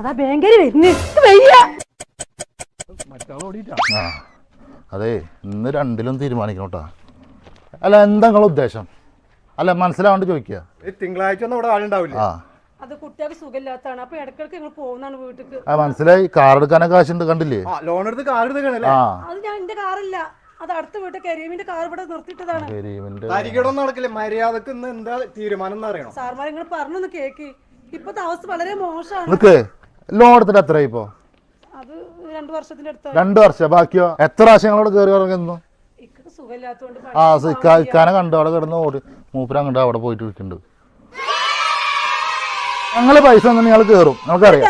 അതാ ഭയങ്കര വയ്യ. ആ അതെ, ഇന്ന് രണ്ടിലും തീരുമാനിക്കണോട്ടാ. അല്ല, എന്താ നിങ്ങളെ ഉദ്ദേശം? അല്ല, മനസ്സിലാവാണ്ട് ചോദിക്കുക. തിങ്കളാഴ്ച ഒന്നും ഇവിടെ ആളുണ്ടാവില്ല. ആ അത് കുട്ടികൾക്ക് സുഖമില്ലാത്തതാണ്. അപ്പൊ ഇടക്കിടക്ക് നിങ്ങൾ പോകുന്നതാണ് വീട്ടിക്ക്. ആ മനസ്സിലായി. കാർ എടുക്കാനൊക്കെ കാശുണ്ട്, കണ്ടില്ലേ? ലോൺ എടുത്ത് കാർ എടുക്കണല്ലേ? ആ അത് ഞാൻ എന്റെ കാറില്ല, അത് അടുത്ത വീട്ടിൽ കരീമിന്റെ കാർ ഇവിടെ നിർത്തിയിട്ടതാണ്. തരികടൊന്നും നടക്കില്ല. മര്യാദക്ക് ഇന്ന് എന്താ തീരുമാനം എന്ന് അറിയണം. സാർമാർ നിങ്ങൾ പറഞ്ഞൊന്ന് കേക്ക്. ഇപ്പത്തെ അവസ്ഥ വളരെ മോശമാണ്. നിനക്ക് ലോൺ എടുത്തിട്ട് എത്രയായി ഇപ്പോ? അത് 2 വർഷത്തിന്റെ അടുത്ത്. 2 വർഷം. ബാക്കിയോ എത്ര പ്രാവശ്യം ഞങ്ങളോട് കയറി ഇറങ്ങുന്നു? സുഖമില്ലാത്തോണ്ട് ആ ഇക്കാനെ കണ്ടു അവിടെ കിടന്ന് ഓടി. മൂപ്പരം കണ്ടു അവിടെ പോയിട്ട് ഇരിക്കുന്നുണ്ട്. ഞങ്ങള് പൈസ ഒന്നും നിങ്ങൾ കയറും, നമുക്കറിയാം.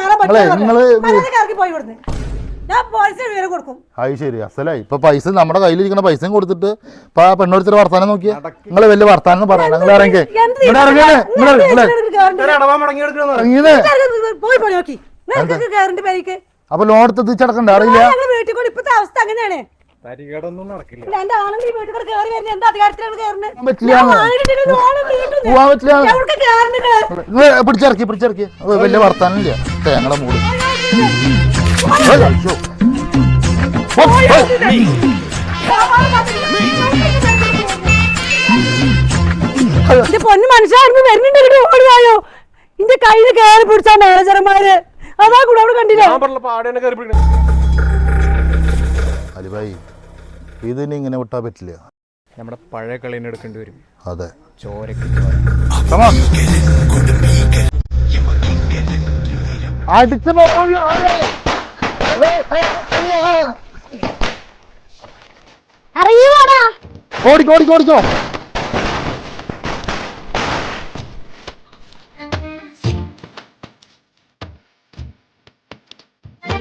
നിങ്ങള് അത് ശരി, അസലായി. ഇപ്പൊ പൈസ നമ്മുടെ കയ്യിലിരിക്കുന്ന പൈസയും കൊടുത്തിട്ട് ഇപ്പൊ ആ പെണ്ണൊരുത്തർ വർത്താനം നോക്കിയാ നിങ്ങള് വലിയ വർത്താനം പറയാം. നിങ്ങൾ ഇറങ്ങിയേ അപ്പൊ ലോൺ എടുത്ത് തിരിച്ചടക്കണ്ട അറിയില്ല. ഇപ്പത്തെ അവസ്ഥ അങ്ങനെയാണ്. തരികടൊന്നും നടക്കില്ല. പിടിച്ചിറക്കി വലിയ വർത്താനം ഇല്ല. ഞങ്ങളെ മൂട് പൊന്നു മനുഷ്യായിരുന്നു വരുന്നുണ്ട്. ഓടിവായോ, ഇന്റെ കയ്യില് കയറി പിടിച്ച മാനേജർമാര്. അതാ കൂടെ അവിടെ കണ്ടില്ല. അലിഭായി, ഇതിന് ഇങ്ങനെ വിട്ടാ പറ്റില്ല. നമ്മുടെ പഴയ കളീനെ എടുക്കേണ്ടി വരും. അതെ, ചോരക്ക് അറിയൂടാ. ഓടിക്കോ.